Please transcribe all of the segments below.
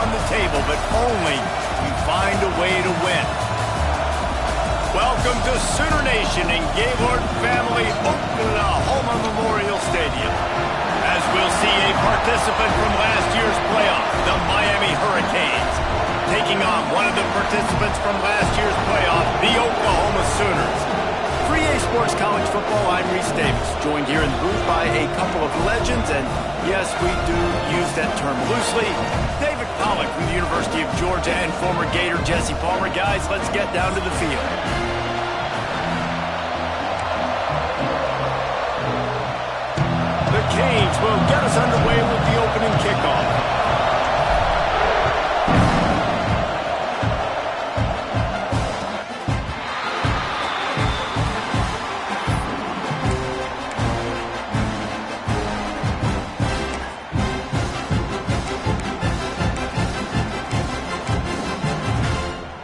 on the table, but only you find a way to win. Welcome to Sooner Nation and Gaylord Family Oklahoma Memorial Stadium. As we'll see a participant from last year's playoff, the Miami Hurricanes, taking on one of the participants from last year's playoff, the Oklahoma Sooners. 3A Sports College Football, I'm Reese Davis, joined here in the booth by a couple of legends, and yes, we do use that term loosely. David Pollack from the University of Georgia and former Gator Jesse Palmer. Guys, let's get down to the field. The Canes will get us underway with the opening kickoff.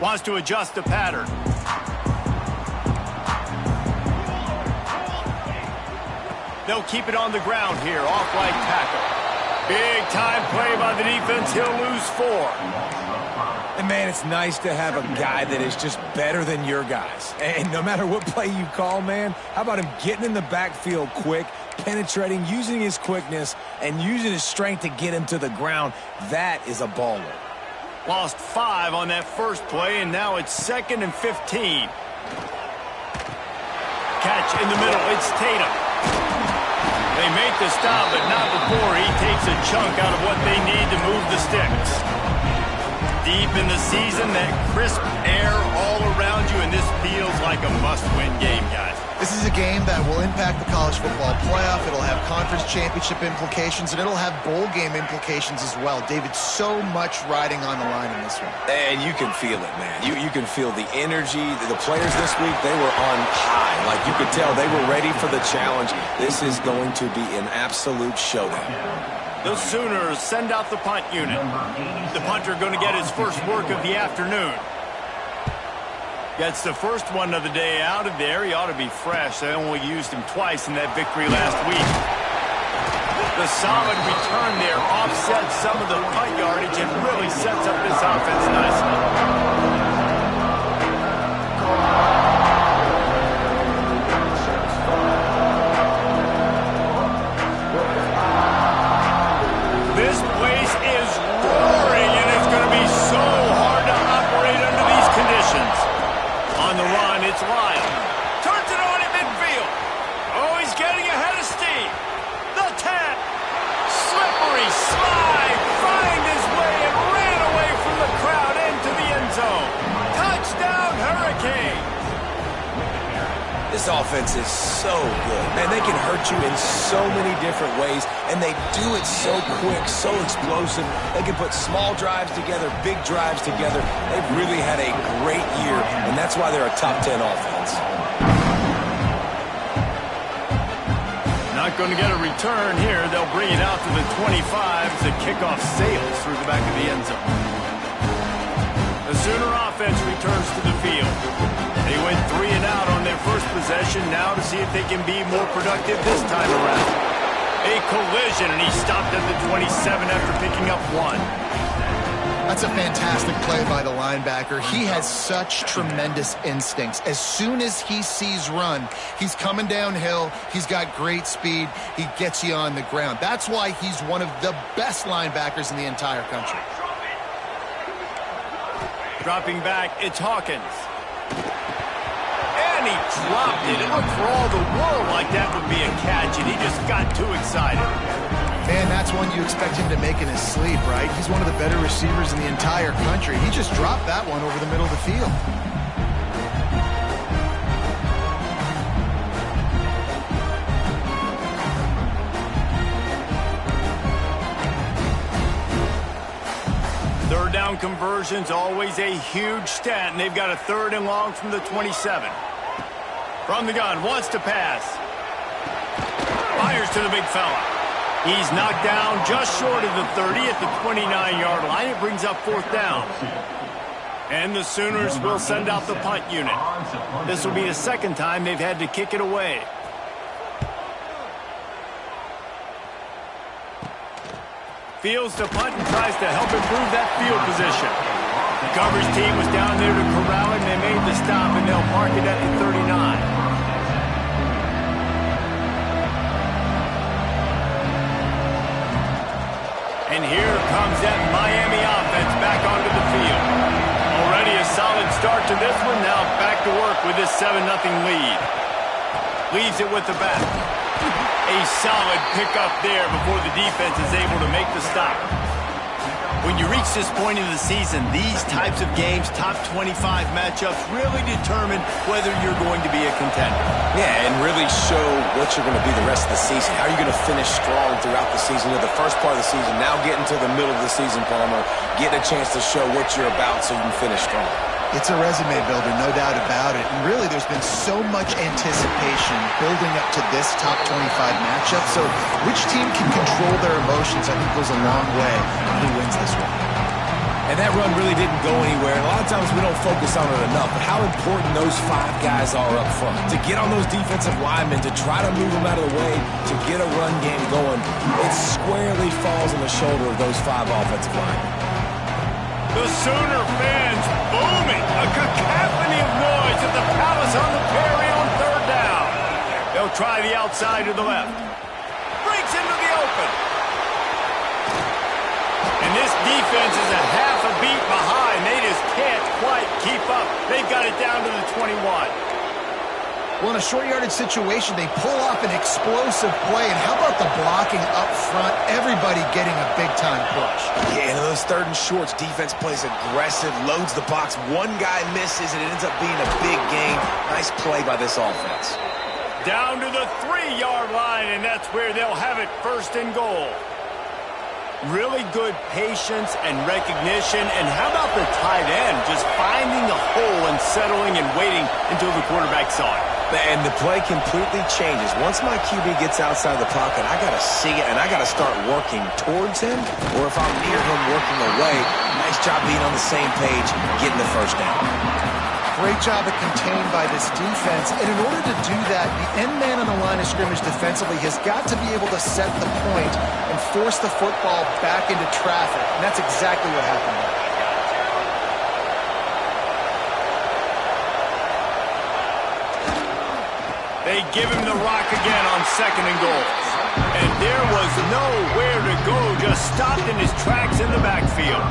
Wants to adjust the pattern. They'll keep it on the ground here, off-right tackle. Big time play by the defense. He'll lose 4. And man, it's nice to have a guy that is just better than your guys. And no matter what play you call, man, how about him getting in the backfield quick, penetrating, using his quickness, and using his strength to get him to the ground? That is a baller. Lost 5 on that first play, and now it's 2nd and 15. Catch in the middle. It's Tatum. They make the stop, but not before he takes a chunk out of what they need to move the sticks. Deep in the season, that crisp air all around you, and this feels like a must-win game, guys. This is a game that will impact the college football playoff. It'll have conference championship implications, and it'll have bowl game implications as well. David, so much riding on the line in this one. And you can feel it, man. You can feel the energy. The players this week, they were on high. Like, you could tell they were ready for the challenge. This is going to be an absolute showdown. The Sooners send out the punt unit. The punter going to get his first work of the afternoon. Gets the first one of the day out of there. He ought to be fresh. They only used him twice in that victory last week. The solid return there offsets some of the punt yardage and really sets up this offense nicely. This place is roaring, and it's going to be so hard to operate under these conditions. On the run, it's Lyle. Turns it on at midfield. Oh, he's getting ahead of steam. The 10. Slippery slide. Find his way and ran away from the crowd into the end zone. Touchdown, Hurricanes. This offense is so good. Man, they can hurt you in so many different ways, and they do it so quick, so explosive. They can put small drives together, big drives together. They've really had a great year, and that's why they're a top 10 offense. Not going to get a return here. They'll bring it out to the 25 as the kickoff sails through the back of the end zone. The Sooner offense returns to the field. They went 3 and out on their first possession, now to see if they can be more productive this time around. A collision, and he stopped at the 27 after picking up 1. That's a fantastic play by the linebacker. He has such tremendous instincts. As soon as he sees run, he's coming downhill. He's got great speed. He gets you on the ground. That's why he's one of the best linebackers in the entire country. Dropping back, it's Hawkins. And he dropped it. It looked for all the world like that would be a catch, and he just got too excited. Man, that's one you expect him to make in his sleep, right? He's one of the better receivers in the entire country. He just dropped that one over the middle of the field. Third down conversions, always a huge stat, and they've got a 3rd and long from the 27. From the gun, wants to pass. Fires to the big fella. He's knocked down just short of the 30 at the 29-yard line. It brings up 4th down. And the Sooners will send out the punt unit. This will be the 2nd time they've had to kick it away. Fields to punt and tries to help him improve that field position. The coverage team was down there to corral him. They made the stop, and they'll mark it at the 39. And here comes that Miami offense back onto the field. Already a solid start to this one. Now back to work with this 7-0 lead. Leaves it with the back. A solid pickup there before the defense is able to make the stop. When you reach this point in the season, these types of games, top 25 matchups, really determine whether you're going to be a contender. Yeah, and really show what you're going to be the rest of the season. How are you going to finish strong throughout the season? The first part of the season, now getting to the middle of the season, Palmer, getting a chance to show what you're about so you can finish strong. It's a resume builder, no doubt about it. And really, there's been so much anticipation building up to this top 25 matchup. So which team can control their emotions, I think, goes a long way on who wins this one. And that run really didn't go anywhere. And a lot of times we don't focus on it enough, but how important those 5 guys are up front. To get on those defensive linemen, to try to move them out of the way, to get a run game going, it squarely falls on the shoulder of those 5 offensive linemen. The Sooner fans booming. A cacophony of noise at the Palace on the Perry on 3rd down. They'll try the outside to the left. Breaks into the open. And this defense is a half a beat behind. They just can't quite keep up. They've got it down to the 21. Well, in a short yardage situation, they pull off an explosive play. And how about the blocking up front? Everybody getting a big-time push. Yeah, and those 3rd and shorts, defense plays aggressive, loads the box. One guy misses, and it ends up being a big game. Nice play by this offense. Down to the 3-yard line, and that's where they'll have it 1st and goal. Really good patience and recognition. And how about the tight end just finding the hole and settling and waiting until the quarterback saw it? And the play completely changes. Once my QB gets outside the pocket, I got to see it, and I got to start working towards him, or if I'm near him working away, nice job being on the same page, getting the 1st down. Great job of contained by this defense. And in order to do that, the end man on the line of scrimmage defensively has got to be able to set the point and force the football back into traffic. And that's exactly what happened. They give him the rock again on 2nd and goal. And there was nowhere to go, just stopped in his tracks in the backfield.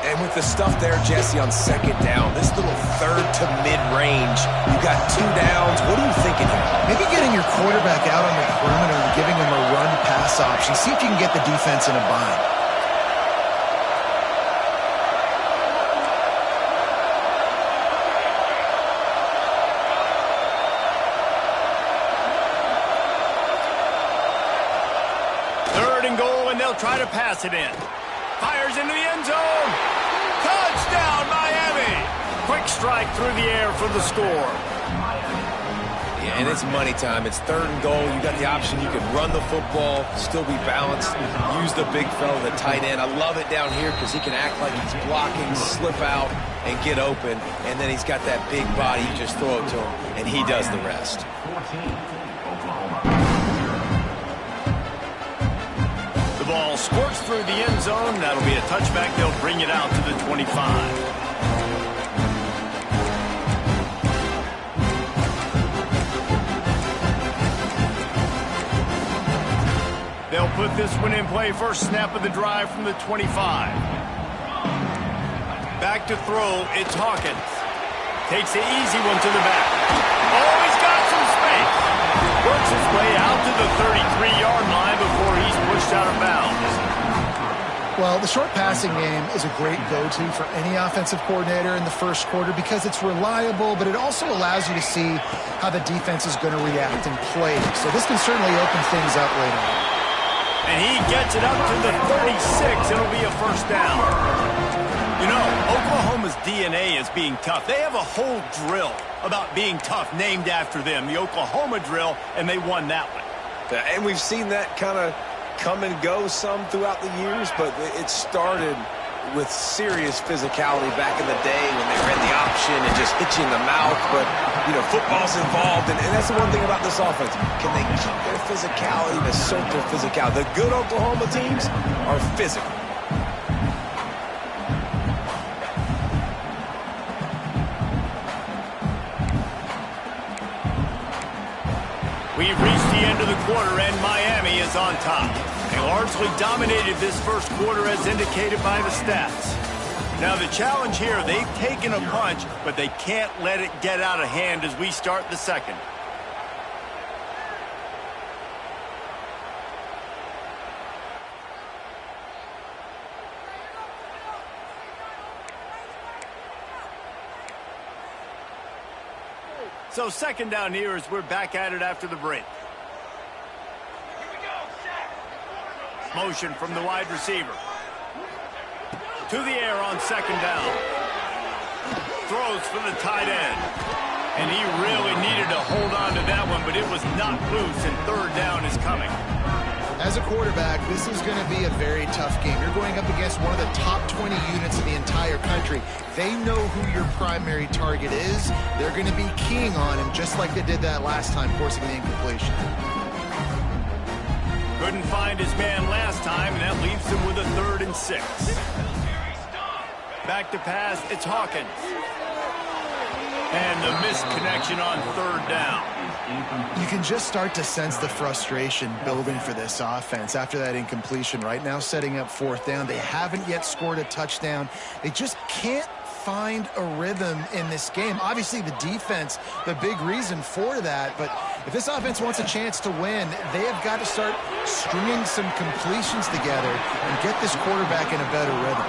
And with the stuff there, Jesse, on 2nd down, this little 3rd to mid-range, you got 2 downs. What are you thinking here? Maybe getting your quarterback out on the perimeter and giving him a run-pass option. See if you can get the defense in a bind. Try to pass it in. Fires into the end zone. Touchdown, Miami. Quick strike through the air for the score. Yeah, and it's money time. It's 3rd and goal. You got the option. You can run the football, still be balanced, use the big fella, the tight end. I love it down here because he can act like he's blocking, slip out, and get open. And then he's got that big body. You just throw it to him, and he does the rest. The ball squirts through the end zone. That'll be a touchback. They'll bring it out to the 25. They'll put this one in play. First snap of the drive from the 25. Back to throw. It's Hawkins. Takes the easy one to the back. Oh, he's got some space. Works his way out to the 33-yard line before he's pushed out of bounds. Well, the short passing game is a great go-to for any offensive coordinator in the first quarter because it's reliable, but it also allows you to see how the defense is going to react and play. So this can certainly open things up later on. And he gets it up to the 36. It'll be a 1st down. You know, Oklahoma's DNA is being tough. They have a whole drill about being tough named after them, the Oklahoma drill, and they won that one. And we've seen that kind of come and go some throughout the years, but it started with serious physicality back in the day when they ran the option and just hit you in the mouth. But, you know, football's involved, and that's the one thing about this offense. Can they keep their physicality and assert their physicality? The good Oklahoma teams are physical. We've reached the end of the quarter, and Miami is on top. They largely dominated this first quarter as indicated by the stats. Now the challenge here, they've taken a punch, but they can't let it get out of hand as we start the second. So second down here as we're back at it after the break. Motion from the wide receiver. To the air on second down. Throws for the tight end. And he really needed to hold on to that one, but it was not loose, and third down is coming. As a quarterback, this is going to be a very tough game. You're going up against one of the top 20 units in the entire country. They know who your primary target is. They're going to be keying on him, just like they did that last time, forcing the incompletion. Couldn't find his man last time, and that leaves him with a 3rd and 6. Back to pass, it's Hawkins. And the missed connection on 3rd down. You can just start to sense the frustration building for this offense after that incompletion. Right now, setting up 4th down. They haven't yet scored a touchdown. They just can't find a rhythm in this game. Obviously, the defense, the big reason for that. But if this offense wants a chance to win, they have got to start stringing some completions together and get this quarterback in a better rhythm.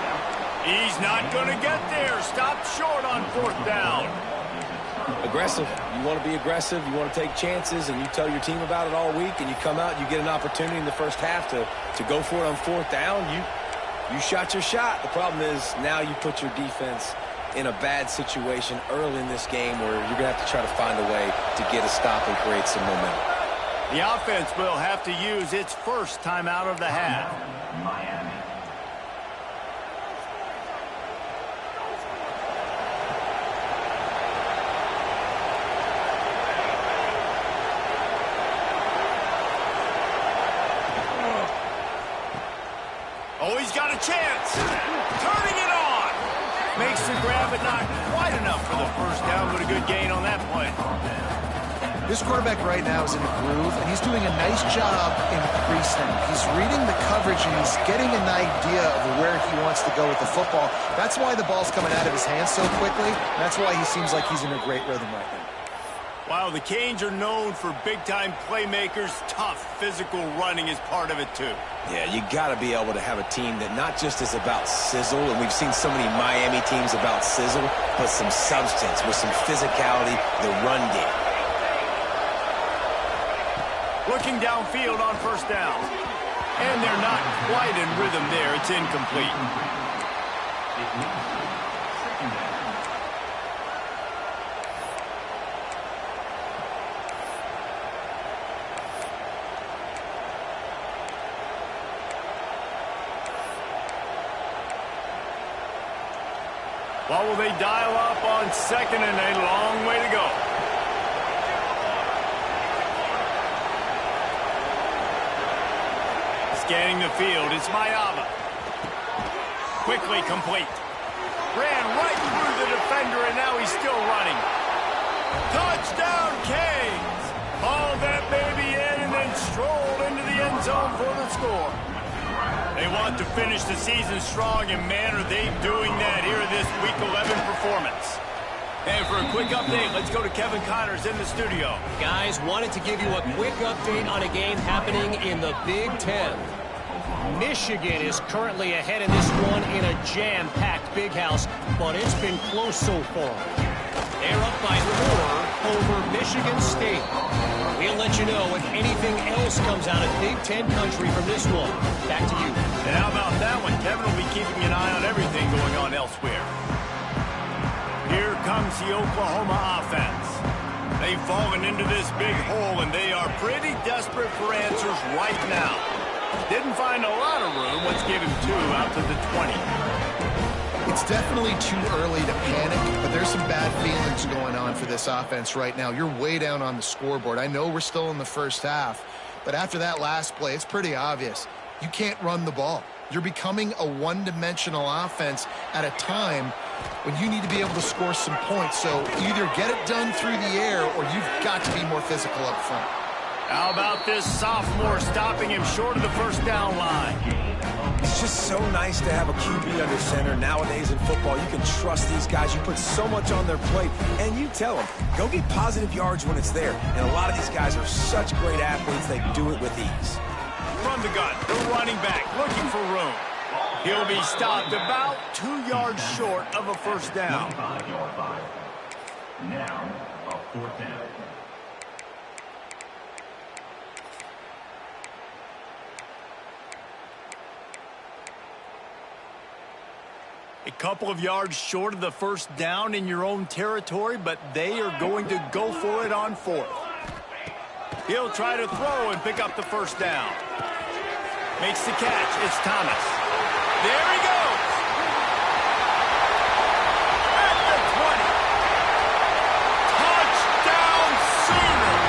He's not going to get there. Stopped short on 4th down. Aggressive. You want to be aggressive. You want to take chances, and you tell your team about it all week, and you come out and you get an opportunity in the first half to go for it on 4th down. You shot your shot. The problem is now you put your defense in a bad situation early in this game where you're going to have to try to find a way to get a stop and create some momentum. The offense will have to use its first timeout of the half. Miami. Oh, he's got a chance. Turning it on. Makes the grab, but not quite enough for the first down, but a good gain on that play. This quarterback right now is in a groove, and he's doing a nice job increasing. He's reading the coverage, and he's getting an idea of where he wants to go with the football. That's why the ball's coming out of his hands so quickly. That's why he seems like he's in a great rhythm right now. While the Canes are known for big-time playmakers, tough physical running is part of it too. Yeah, you got to be able to have a team that not just is about sizzle, and we've seen so many Miami teams about sizzle, but some substance with some physicality, the run game. Looking downfield on 1st down. And they're not quite in rhythm there. It's incomplete. What will they dial up on 2nd and a long way to go? Scanning the field, it's Mayava. Quickly complete. Ran right through the defender, and now he's still running. Touchdown, Canes! Hauled that baby in and then strolled into the end zone for the score. They want to finish the season strong, and man, are they doing that here in this Week 11 performance. And for a quick update, let's go to Kevin Connors in the studio. Guys, wanted to give you a quick update on a game happening in the Big Ten. Michigan is currently ahead in this one in a jam-packed Big House, but it's been close so far. They're up by 4 over Michigan State. We'll let you know if anything else comes out of Big Ten country from this one. Back to you. And how about that one? Kevin will be keeping an eye on everything going on elsewhere. Here comes the Oklahoma offense. They've fallen into this big hole, and they are pretty desperate for answers right now. Didn't find a lot of room. Let's give him 2 out to the 20. It's definitely too early to panic, but there's some bad feelings going on for this offense right now. You're way down on the scoreboard. I know we're still in the first half, but after that last play, it's pretty obvious. You can't run the ball. You're becoming a one-dimensional offense at a time when you need to be able to score some points. So either get it done through the air or you've got to be more physical up front. How about this sophomore stopping him short of the first down line? It's just so nice to have a QB under center. Nowadays in football, you can trust these guys. You put so much on their plate, and you tell them, go get positive yards when it's there. And a lot of these guys are such great athletes, they do it with ease. From the gun, the running back looking for room. He'll be stopped about 2 yards short of a first down. Now, a 4th down. A couple of yards short of the first down in your own territory, but they are going to go for it on 4th. He'll try to throw and pick up the first down. Makes the catch. It's Thomas. There he goes. At the 20. Touchdown Sooners.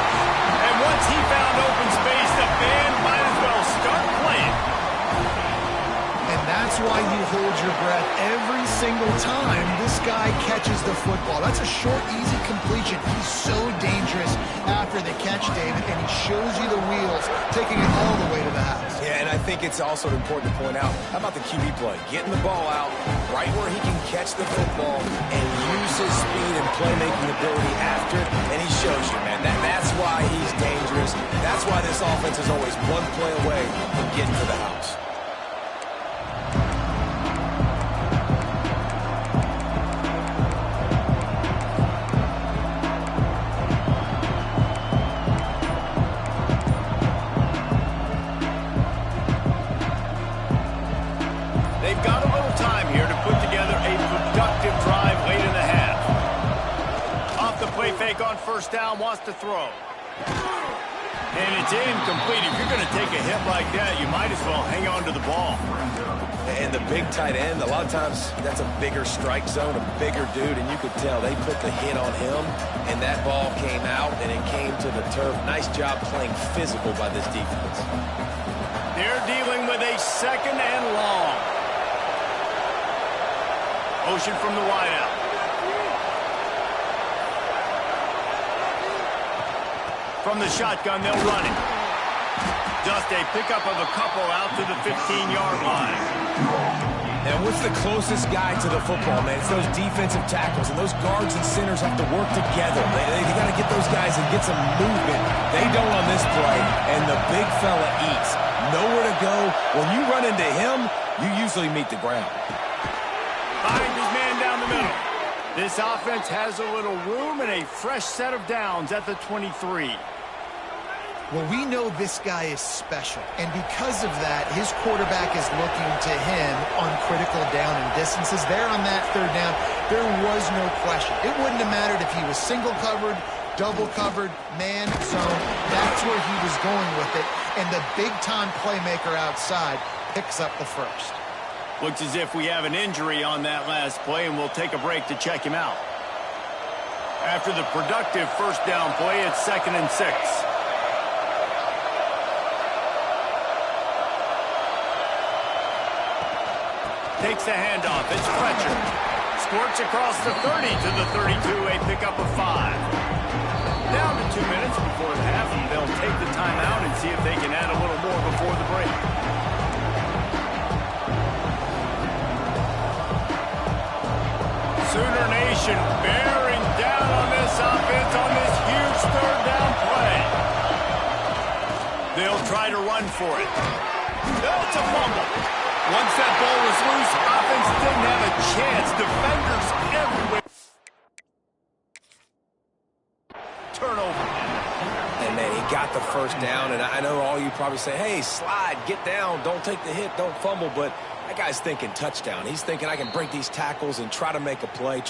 And once he found open space, the band might as well start playing. And that's why you hold your breath every single time this guy catches the football. That's a short, easy completion. He's so dangerous after the catch, David, and he shows you the wheels, taking it all the way to the house. Yeah, and I think it's also important to point out, how about the QB play? Getting the ball out right where he can catch the football and use his speed and playmaking ability after it, and he shows you, man. That's why he's dangerous. That's why this offense is always one play away from getting to the house. On first down, wants to throw. And it's incomplete. If you're going to take a hit like that, you might as well hang on to the ball. And the big tight end, a lot of times that's a bigger strike zone, a bigger dude, and you could tell they put the hit on him, and that ball came out, and it came to the turf. Nice job playing physical by this defense. They're dealing with a 2nd and long. Motion from the wideout. From the shotgun, they'll run it. Just a pickup of a couple out to the 15-yard line. And what's the closest guy to the football, man? It's those defensive tackles, and those guards and centers have to work together. They got to get those guys and get some movement. They don't on this play, and the big fella eats. Nowhere to go. When you run into him, you usually meet the ground. Finds his man down the middle. This offense has a little room and a fresh set of downs at the 23. Well, we know this guy is special, and because of that, his quarterback is looking to him on critical down and distances. There on that 3rd down, there was no question. It wouldn't have mattered if he was single covered, double covered, man zone. That's where he was going with it, and the big-time playmaker outside picks up the first. Looks as if we have an injury on that last play, and we'll take a break to check him out. After the productive first down play, it's 2nd and 6. Takes the handoff. It's Fletcher. Squirts across the 30 to the 32, a pickup of 5. Down to 2 minutes before the half, and they'll take the timeout and see if they can add a little more before the break. Sooner Nation bearing down on this offense on this huge 3rd down play. They'll try to run for it. Oh, it's a fumble. Once that ball was loose, offense didn't have a chance. Defenders everywhere. Turnover. And, man, he got the first down, and I know all you probably say, hey, slide, get down, don't take the hit, don't fumble, but that guy's thinking touchdown. He's thinking I can break these tackles and try to make a play,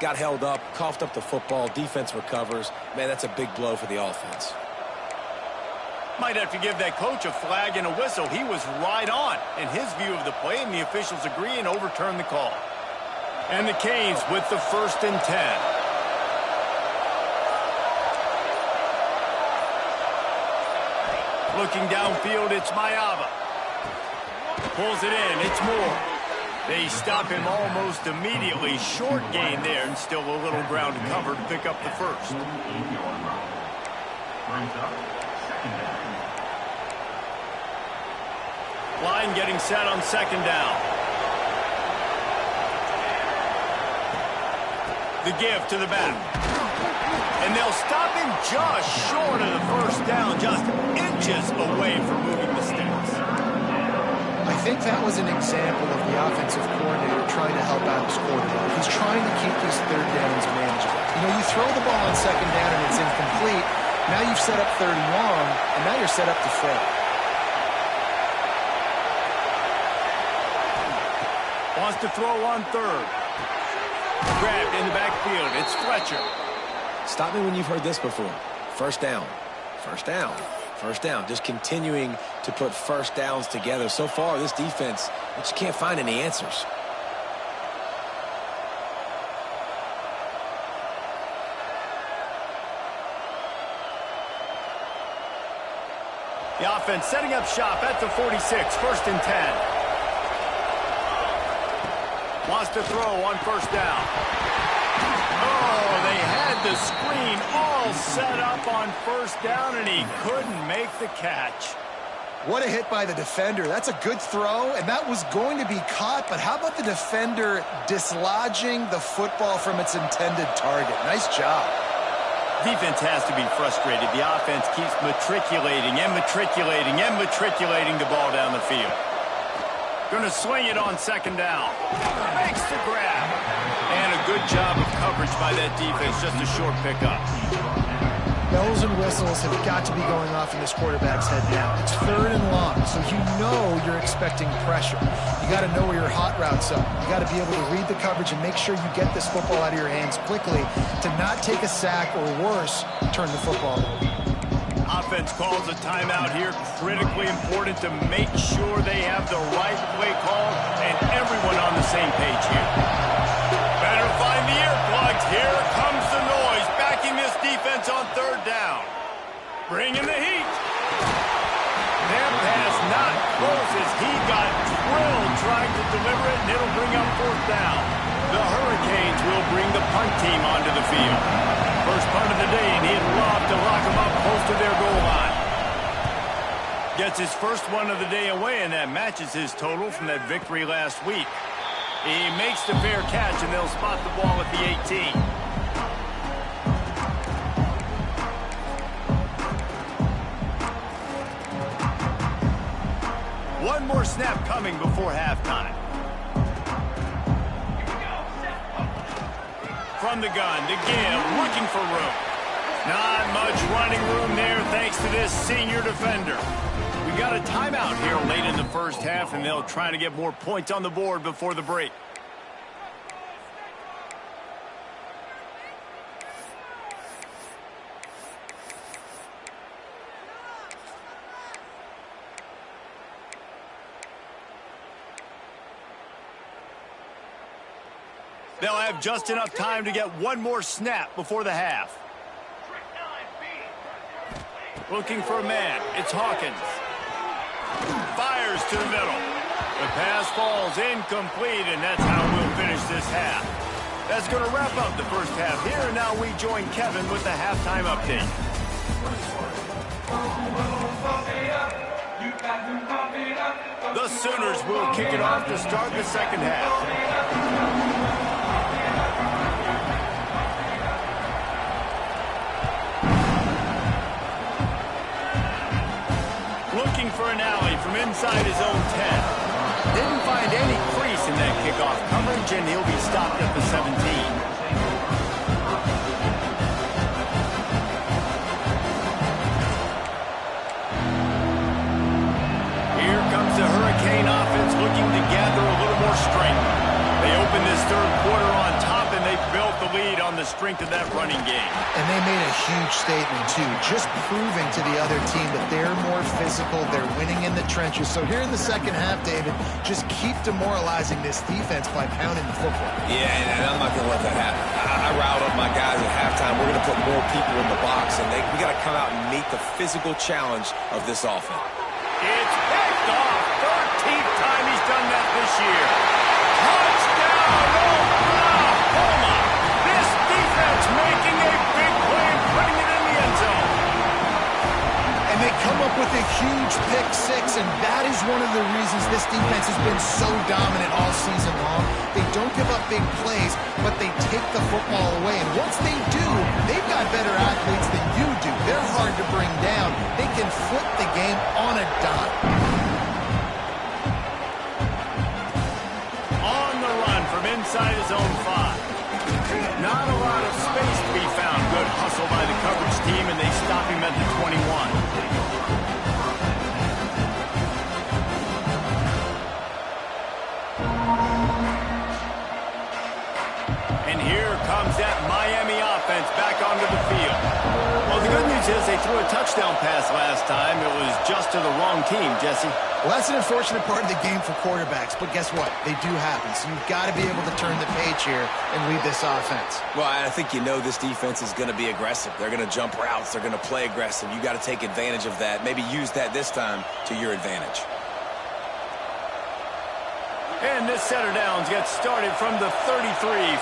got held up, coughed up the football, defense recovers. Man, that's a big blow for the offense. Might have to give that coach a flag and a whistle. He was right on in his view of the play, and the officials agree and overturn the call. And the Canes with the 1st and 10. Looking downfield, it's Mayava. Pulls it in, it's Moore. They stop him almost immediately. Short gain there, and still a little ground to cover to pick up the first. Brings up second down. Line getting set on second down. The give to the back. And they'll stop him just short of the first down, just inches away from moving the sticks. I think that was an example of the offensive coordinator trying to help out his quarterback. He's trying to keep these third downs manageable. You know, you throw the ball on second down and it's incomplete. Now you've set up third and long, and now you're set up to fail. Wants to throw on third. Grabbed in the backfield. It's Fletcher. Stop me when you've heard this before. First down. First down. First down. Just continuing to put first downs together. So far, this defense, they just can't find any answers. The offense setting up shop at the 46. First and 10. Wants to throw on first down. Oh, they had the screen all set up on first down, and he couldn't make the catch. What a hit by the defender. That's a good throw, and that was going to be caught, but how about the defender dislodging the football from its intended target? Nice job. Defense has to be frustrated. The offense keeps matriculating and matriculating and matriculating the ball down the field. Going to swing it on second down. Makes the grab. And a good job of coverage by that defense. Just a short pickup. Bells and whistles have got to be going off in this quarterback's head now. It's third and long, so you know you're expecting pressure. You got to know where your hot routes are. You got to be able to read the coverage and make sure you get this football out of your hands quickly to not take a sack or worse, turn the football over. Offense calls a timeout here. Critically important to make sure they have the right play call and everyone on the same page here. Better find the earplugs. Here comes the noise. Backing this defense on third down. Bringing the heat. Their pass not close as he got drilled trying to deliver it, and it'll bring up fourth down. The Hurricanes will bring the punt team onto the field. First punt of the day, and he'd love to lock them up close to their goal line. Gets his first one of the day away, and that matches his total from that victory last week. He makes the fair catch, and they'll spot the ball at the 18. One more snap coming before halftime. From the gun to give, looking for room. Not much running room there thanks to this senior defender. We got a timeout here late in the first half, and they'll try to get more points on the board before the break. They'll have just enough time to get one more snap before the half. Looking for a man. It's Hawkins. Fires to the middle. The pass falls incomplete, and that's how we'll finish this half. That's going to wrap up the first half here, and now we join Kevin with the halftime update. The Sooners will kick it off to start the second half. Looking for an alley from inside his own 10. Didn't find any crease in that kickoff coverage, and he'll be stopped at the 17. Here comes the Hurricane offense looking to gather a little more strength. They open this third quarter on top, and they built the lead on the strength of that running game. And they made a huge statement, too, just proving to the other team that they're more physical, they're winning in the trenches. So here in the second half, David, just keep demoralizing this defense by pounding the football. Yeah, and I'm not going to let that happen. I riled up my guys at halftime. We're going to put more people in the box, and we got to come out and meet the physical challenge of this offense. It's picked off. 13th time he's done that this year. Touchdown, Oklahoma! This defense making a big play and putting it in the end zone. has been so dominant all season long. They don't give up big plays, but they take the football away. And once they do, they've got better athletes than you do. They're hard to bring down. They can flip the game on a dime. On the run from inside his own 5. Not a lot of space to be found. Good hustle by the coverage team, and they stop him at the 21. And here comes that Miami offense back onto the field. Well, the good news is they threw a touchdown pass last time. It was just to the wrong team, Jesse. Well, that's an unfortunate part of the game for quarterbacks, but guess what? They do happen, so you've got to be able to turn the page here and lead this offense. Well, I think you know this defense is going to be aggressive. They're going to jump routes. They're going to play aggressive. You got to take advantage of that. Maybe use that this time to your advantage. And this set of downs gets started from the 33,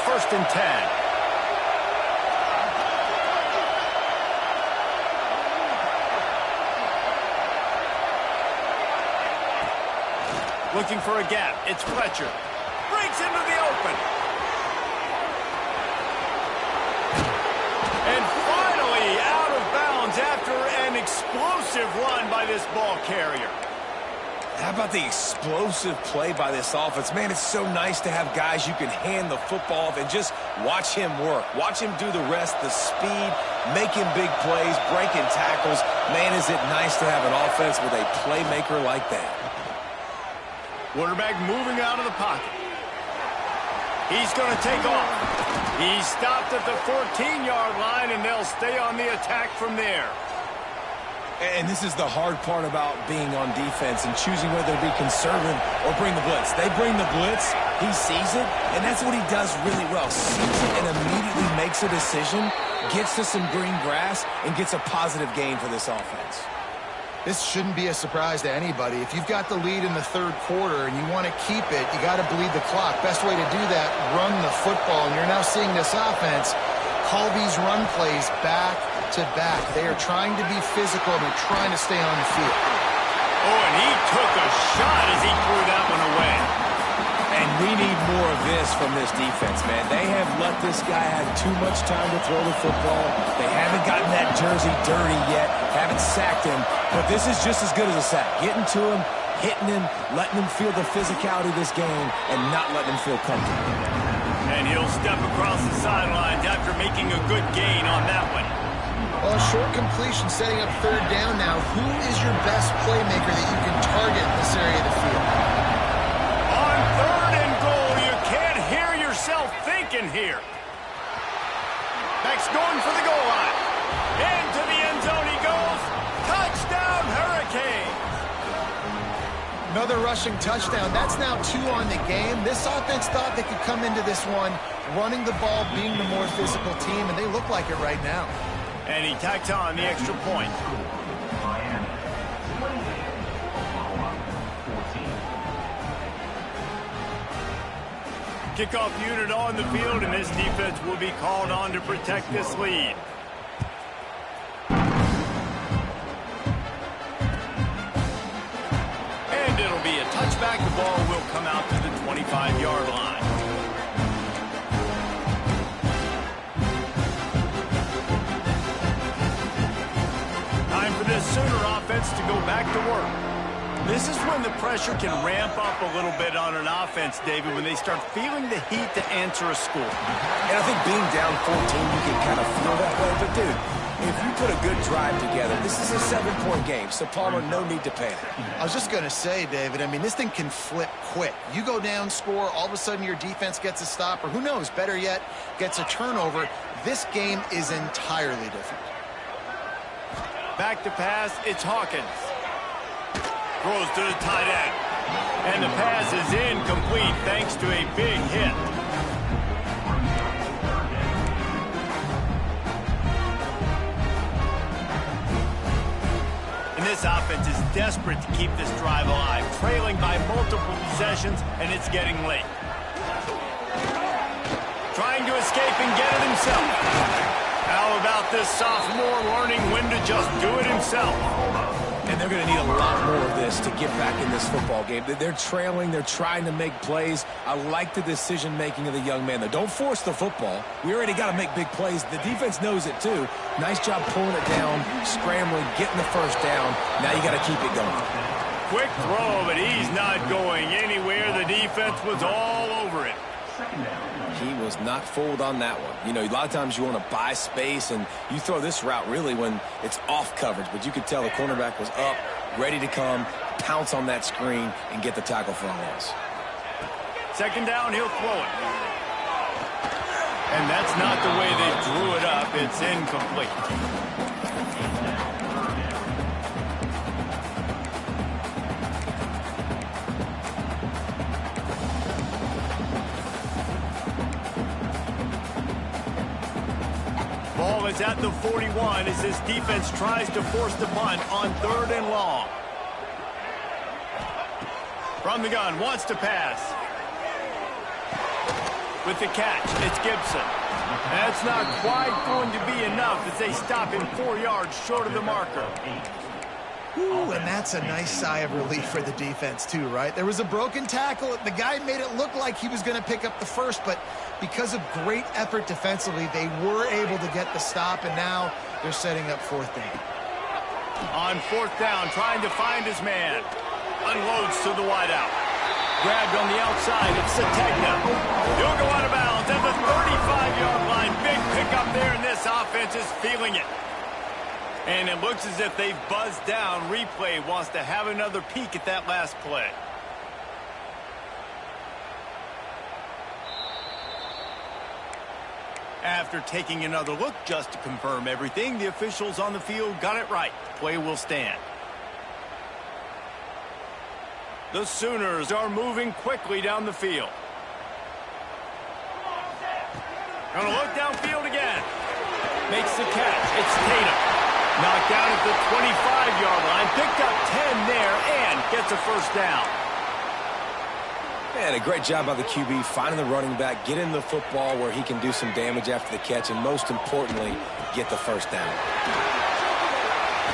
1st and 10. Looking for a gap. It's Fletcher. Breaks into the open. And finally out of bounds after an explosive run by this ball carrier. How about the explosive play by this offense? Man, it's so nice to have guys you can hand the football off and just watch him work. Watch him do the rest, the speed, making big plays, breaking tackles. Man, is it nice to have an offense with a playmaker like that. Quarterback moving out of the pocket. He's going to take off. He's stopped at the 14-yard line, and they'll stay on the attack from there. And this is the hard part about being on defense and choosing whether to be conservative or bring the blitz. They bring the blitz, he sees it, and that's what he does really well. Sees it and immediately makes a decision, gets to some green grass, and gets a positive gain for this offense. This shouldn't be a surprise to anybody. If you've got the lead in the third quarter and you want to keep it, you got to bleed the clock. Best way to do that, run the football. And you're now seeing this offense call these run plays back to back. They are trying to be physical. They're trying to stay on the field. Oh, and he took a shot as he threw that one away. And we need more of this from this defense, man. They have let this guy have too much time to throw the football. They haven't gotten that jersey dirty yet, haven't sacked him. But this is just as good as a sack. Getting to him, hitting him, letting him feel the physicality of this game, and not letting him feel comfortable. And he'll step across the sidelines after making a good gain on that one. Well, a short completion setting up third down now. Who is your best playmaker that you can target in this area of the field? On 3rd and goal, you can't hear yourself thinking here. Back's going for the goal line. Into the end zone he goes. Touchdown, Hurricanes. Another rushing touchdown. That's now 2 on the game. This offense thought they could come into this one running the ball, being the more physical team, and they look like it right now. And he tacks on the extra point. Kickoff unit on the field, and this defense will be called on to protect this lead. And it'll be a touchback. The ball will come out to the 25-yard line. Time for this Sooner offense to go back to work. This is when the pressure can ramp up a little bit on an offense, David, when they start feeling the heat to answer a score. And I think being down 14, you can kind of feel that way. But, dude, if you put a good drive together, this is a 7-point game. So, Palmer, no need to panic. I was just going to say, David, I mean, this thing can flip quick. You go down, score, all of a sudden your defense gets a stop, or who knows, better yet, gets a turnover. This game is entirely different. Back to pass, it's Hawkins. Throws to the tight end. And the pass is incomplete thanks to a big hit. And this offense is desperate to keep this drive alive, trailing by multiple possessions, and it's getting late. Trying to escape and get it himself. How about this sophomore learning when to just do it himself? And they're going to need a lot more of this to get back in this football game. They're trailing. They're trying to make plays. I like the decision-making of the young man, though. Don't force the football. We already got to make big plays. The defense knows it, too. Nice job pulling it down, scrambling, getting the first down. Now you got to keep it going. Quick throw, but he's not going anywhere. The defense was all over it. He was not fooled on that one. You know, a lot of times you want to buy space, and you throw this route really when it's off coverage. But you could tell the cornerback was up, ready to come, pounce on that screen, and get the tackle for a loss. Second down, he'll throw it. And that's not the way they drew it up. It's incomplete. Ball is at the 41 as this defense tries to force the punt on 3rd and long. From the gun, wants to pass. With the catch, it's Gibson. That's not quite going to be enough as they stop him 4 yards short of the marker. Ooh, and that's a nice sigh of relief for the defense, too, right? There was a broken tackle. The guy made it look like he was going to pick up the first, but because of great effort defensively, they were able to get the stop, and now they're setting up 4th down. On 4th down, trying to find his man. Unloads to the wideout. Grabbed on the outside, it's Sategna. He'll go out of bounds at the 35-yard line. Big pickup there, and this offense is feeling it. And it looks as if they've buzzed down. Replay wants to have another peek at that last play. After taking another look just to confirm everything, the officials on the field got it right. Play will stand. The Sooners are moving quickly down the field. Gonna look downfield again. Makes the catch. It's Tatum. Knocked down at the 25-yard line. Picked up 10 there and gets a first down. Man, a great job by the QB finding the running back, getting the football where he can do some damage after the catch, and most importantly, get the first down.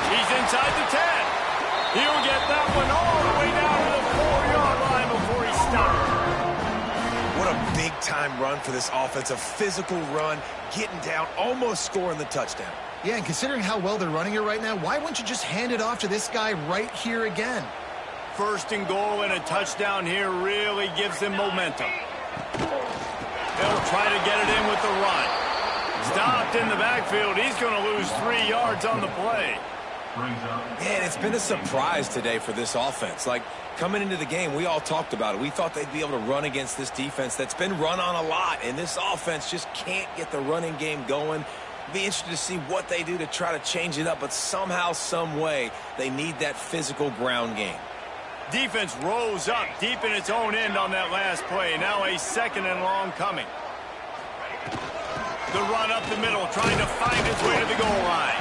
He's inside the 10. He'll get that one all the way down to the 4-yard line before he stops. What a big-time run for this offense. A physical run, getting down, almost scoring the touchdown. Yeah, and considering how well they're running it right now, why wouldn't you just hand it off to this guy right here again? 1st and goal and a touchdown here really gives them momentum. They'll try to get it in with the run. Stopped in the backfield. He's going to lose 3 yards on the play. Man, it's been a surprise today for this offense. Like, coming into the game, we all talked about it. We thought they'd be able to run against this defense that's been run on a lot, and this offense just can't get the running game going. Be interested to see what they do to try to change it up, but somehow, some way, they need that physical ground game. Defense rose up deep in its own end on that last play. Now a 2nd and long coming. The run up the middle, trying to find his way to the goal line.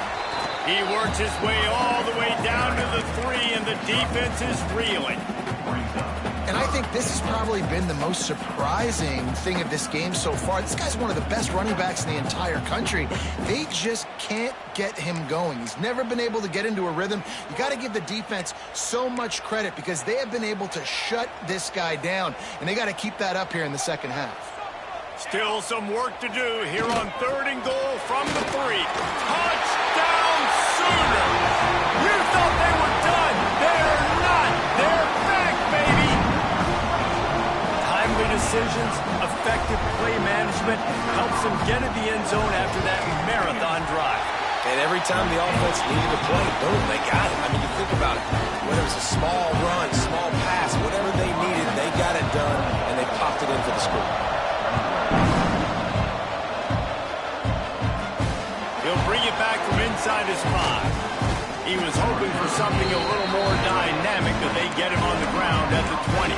He works his way all the way down to the 3, and the defense is reeling. And I think this has probably been the most surprising thing of this game so far. This guy's one of the best running backs in the entire country. They just can't get him going. He's never been able to get into a rhythm. You got to give the defense so much credit because they have been able to shut this guy down, and they got to keep that up here in the second half. Still some work to do here on 3rd and goal from the 3. Touchdown Sooners! You thought they were done. They're not. They're back, baby. Timely decisions, effective play management helps them get in the end zone after that marathon drive. And every time the offense needed to play, boom, they got it. I mean, you think about it. Whether it's a small run, small pass, whatever they needed, they got it done, and they popped it in for the score. He'll bring it back from inside his 5. He was hoping for something a little more dynamic, but they get him on the ground at the 20.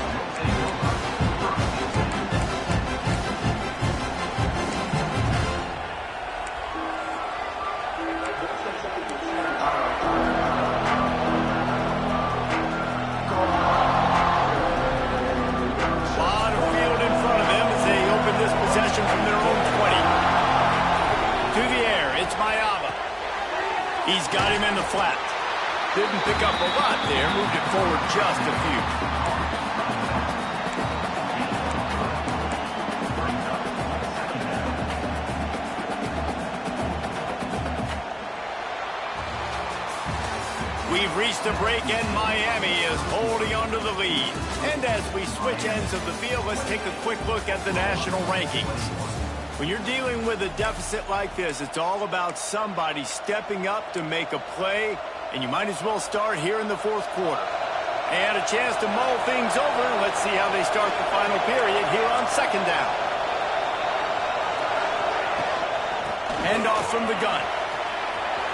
Lot of field in front of them as they open this possession from their own 20. To the air, it's He's got him in the flat. Didn't pick up a lot there, moved it forward just a few. We've reached a break, and Miami is holding onto the lead. And as we switch ends of the field, let's take a quick look at the national rankings. When you're dealing with a deficit like this, it's all about somebody stepping up to make a play, and you might as well start here in the fourth quarter. And a chance to mull things over. Let's see how they start the final period here on second down. Hand off from the gun.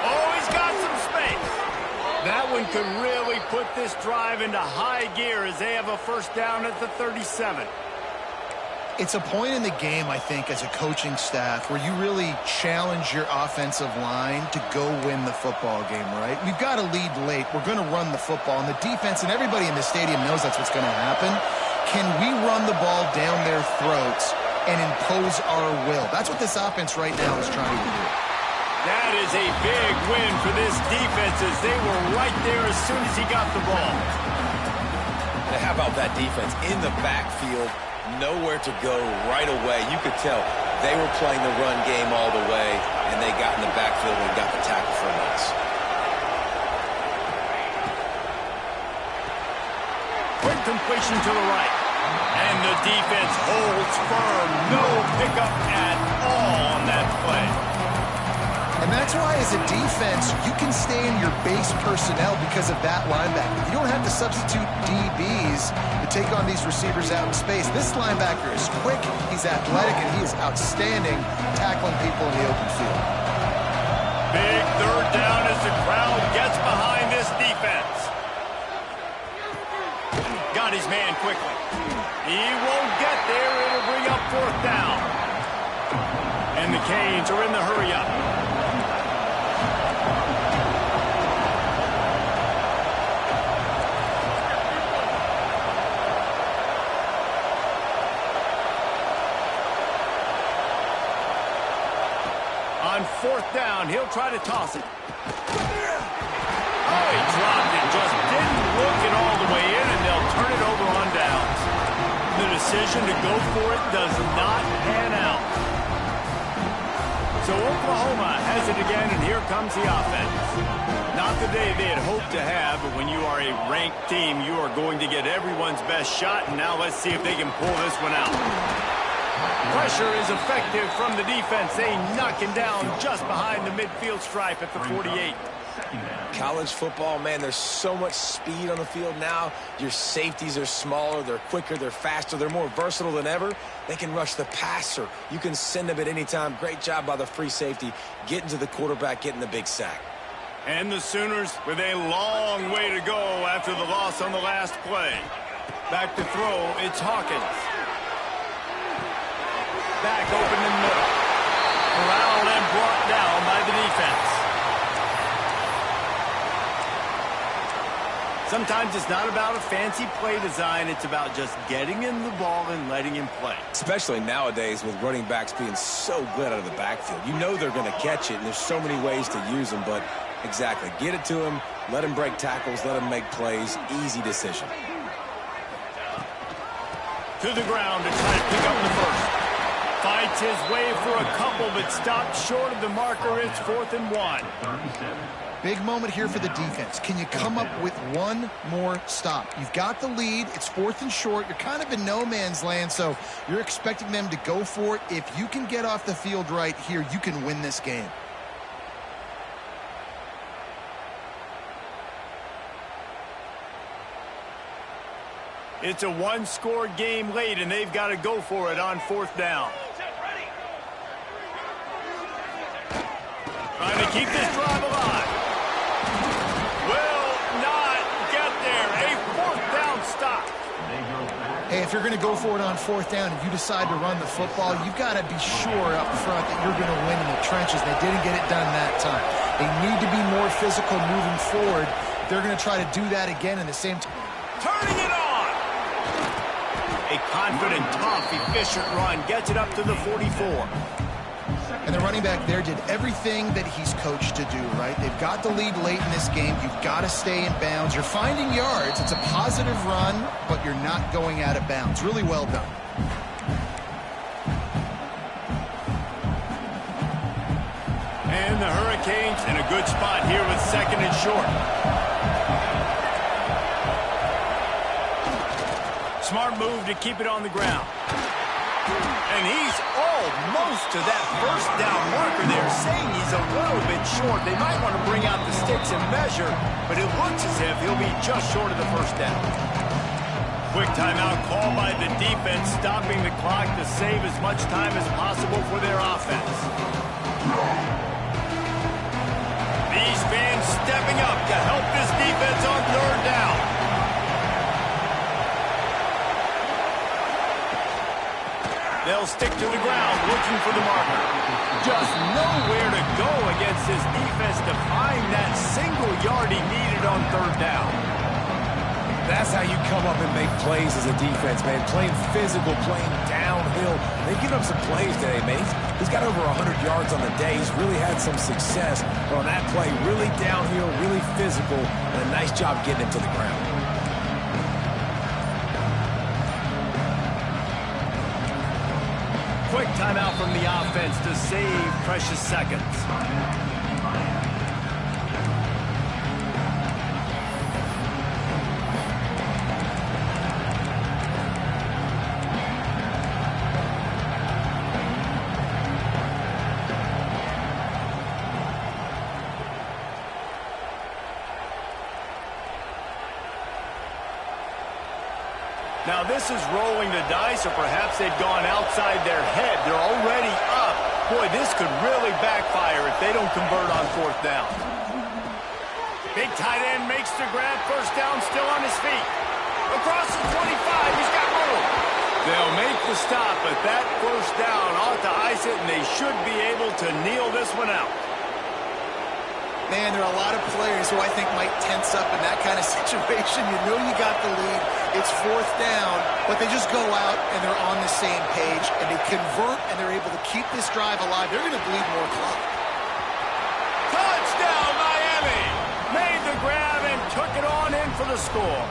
Oh, he's got some space. That one could really put this drive into high gear as they have a first down at the 37. It's a point in the game, I think, as a coaching staff where you really challenge your offensive line to go win the football game, right? We've got to lead late. We're going to run the football. And the defense and everybody in the stadium knows that's what's going to happen. Can we run the ball down their throats and impose our will? That's what this offense right now is trying to do. That is a big win for this defense as they were right there as soon as he got the ball. And how about that defense in the backfield, nowhere to go right away. You could tell they were playing the run game all the way, and they got in the backfield and got the tackle for a loss. Quick completion to the right. And the defense holds firm. No pickup at all on that play. And that's why, as a defense, you can stay in your base personnel because of that linebacker. You don't have to substitute DBs to take on these receivers out in space. This linebacker is quick, he's athletic, and he is outstanding tackling people in the open field. Big third down as the crowd gets behind this defense. Got his man quickly. He won't get there. It'll bring up fourth down. And the Canes are in the hurry-up. On fourth down, he'll try to toss it. Oh, he dropped it. Just didn't look it all the way in, and they'll turn it over on downs. The decision to go for it does not pan out. So Oklahoma has it again, and here comes the offense. Not the day they had hoped to have, but when you are a ranked team, you are going to get everyone's best shot, and now let's see if they can pull this one out. Pressure is effective from the defense. They knock him down just behind the midfield stripe at the 48. College football, man, there's so much speed on the field now. Your safeties are smaller, they're quicker, they're faster, they're more versatile than ever. They can rush the passer. You can send them at any time. Great job by the free safety, getting to the quarterback, getting the big sack. And the Sooners with a long way to go after the loss on the last play. Back to throw, it's Hawkins. Back open in the middle. Corralled and brought down by the defense. Sometimes it's not about a fancy play design. It's about just getting him the ball and letting him play. Especially nowadays with running backs being so good out of the backfield. You know they're going to catch it, and there's so many ways to use them. But exactly, get it to him, let him break tackles, let him make plays. Easy decision. To the ground to try to pick up the first. Fights his way for a couple, but stopped short of the marker. It's 4th and 1. Big moment here for the defense. Can you come up with one more stop? You've got the lead. It's 4th and short. You're kind of in no man's land, so you're expecting them to go for it. If you can get off the field right here, you can win this game. It's a one-score game late, and they've got to go for it on 4th down. Trying to keep this drive alive. Will not get there. A 4th down stop. Hey, if you're going to go for it on 4th down and you decide to run the football, you've got to be sure up front that you're going to win in the trenches. They didn't get it done that time. They need to be more physical moving forward. They're going to try to do that again in the same time. Turning it on. A confident, tough, efficient run gets it up to the 44. And the running back there did everything that he's coached to do, right? They've got the lead late in this game. You've got to stay in bounds. You're finding yards. It's a positive run, but you're not going out of bounds. Really well done. And the Hurricanes in a good spot here with 2nd and short. Smart move to keep it on the ground. And he's almost to that first down marker there, saying he's a little bit short. They might want to bring out the sticks and measure, but it looks as if he'll be just short of the first down. Quick timeout called by the defense, stopping the clock to save as much time as possible for their offense. These fans stepping up to help this defense on 3rd down. They'll stick to the ground, looking for the marker. Just nowhere to go against this defense to find that single yard he needed on 3rd down. That's how you come up and make plays as a defense, man. Playing physical, playing downhill. They've given up some plays today, man. He's got over 100 yards on the day. He's really had some success. But on that play, really downhill, really physical, and a nice job getting him to the ground. Quick timeout from the offense to save precious seconds. Now this is rolling the dice, or perhaps they've gone outside their head. They're already up. Boy, this could really backfire if they don't convert on 4th down. Big tight end makes the grab. First down, still on his feet. Across the 25, he's got room. They'll make the stop, but that first down ought to ice it, and they should be able to kneel this one out. Man, there are a lot of players who I think might tense up in that kind of situation. You know you got the lead. It's 4th down, but they just go out and they're on the same page, and they convert, and they're able to keep this drive alive. They're going to bleed more clock. Touchdown, Miami! Made the grab and took it on in for the score.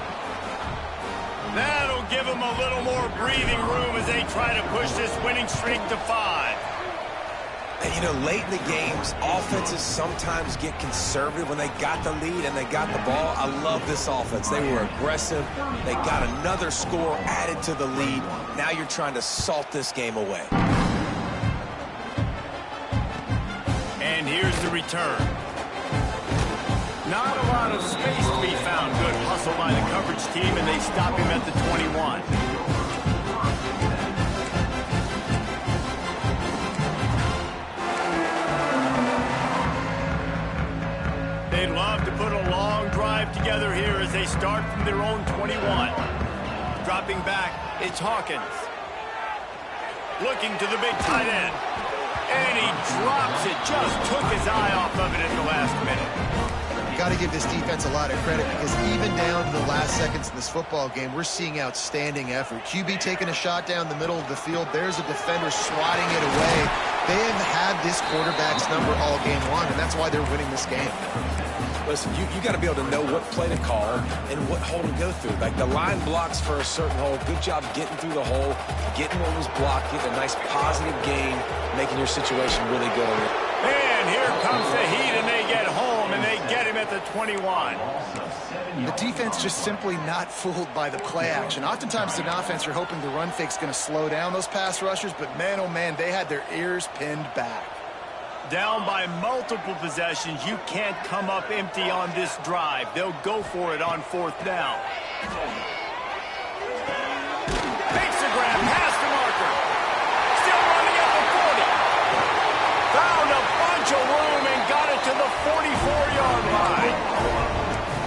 That'll give them a little more breathing room as they try to push this winning streak to 5. And, you know, late in the games, offenses sometimes get conservative when they got the lead and they got the ball. I love this offense. They were aggressive. They got another score added to the lead. Now you're trying to salt this game away. And here's the return. Not a lot of space to be found. Good hustle by the coverage team, and they stop him at the 21. They'd love to put a long drive together here as they start from their own 21. Dropping back, it's Hawkins. Looking to the big tight end. And he drops it, just took his eye off of it at the last minute. Got to give this defense a lot of credit, because even down to the last seconds in this football game, we're seeing outstanding effort. QB taking a shot down the middle of the field. There's a defender swatting it away. They have had this quarterback's number all game long, and that's why they're winning this game. Listen, you got to be able to know what play to call and what hole to go through. Like the line blocks for a certain hole. Good job getting through the hole, getting what was blocked, getting a nice positive gain, making your situation really good on it. And here comes the heat, and they get home, and they get him at the 21. The defense just simply not fooled by the play action. Oftentimes, an offense, you're hoping the run fake's going to slow down those pass rushers, but man, oh man, they had their ears pinned back. Down by multiple possessions, you can't come up empty on this drive. They'll go for it on 4th down. Makes the grab, past the marker. Still running at the 40. Found a bunch of room and got it to the 44-yard line.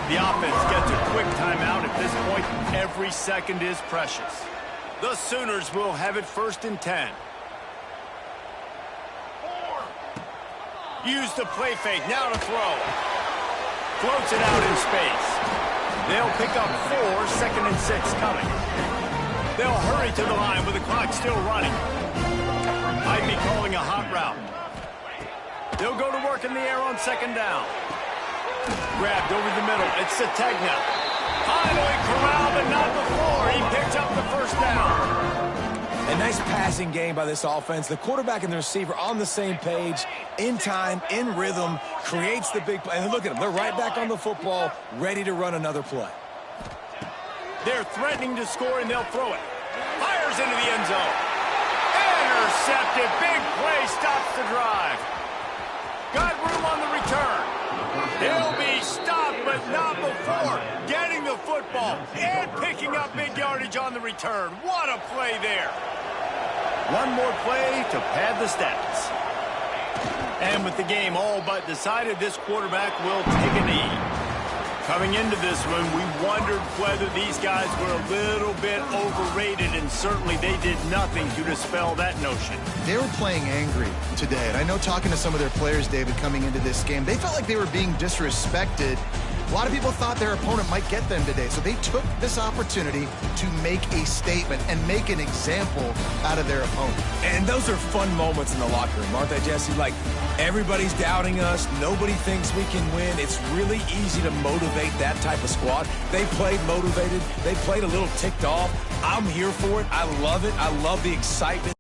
The offense gets a quick timeout. At this point, every second is precious. The Sooners will have it 1st and 10. Use the play fake, now to throw. Floats it out in space. They'll pick up 4, 2nd and 6 coming. They'll hurry to the line with the clock still running. Might be calling a hot route. They'll go to work in the air on second down. Grabbed over the middle. It's Sategna. Finally corralled, but not before. He picked up the first down. A nice passing game by this offense. The quarterback and the receiver on the same page, in time, in rhythm, creates the big play. And look at them. They're right back on the football, ready to run another play. They're threatening to score, and they'll throw it. Fires into the end zone. Intercepted. Big play stops the drive. Got room on the return. He'll be stopped, but not before getting the football and picking up big yardage on the return. What a play there. One more play to pad the stats. And with the game all but decided, this quarterback will take a knee. Coming into this one, we wondered whether these guys were a little bit overrated, and certainly they did nothing to dispel that notion. They were playing angry today, and I know talking to some of their players, David, coming into this game, they felt like they were being disrespected. A lot of people thought their opponent might get them today, so they took this opportunity to make a statement and make an example out of their opponent. And those are fun moments in the locker room, aren't they, Jesse? Like, everybody's doubting us. Nobody thinks we can win. It's really easy to motivate that type of squad. They played motivated. They played a little ticked off. I'm here for it. I love it. I love the excitement.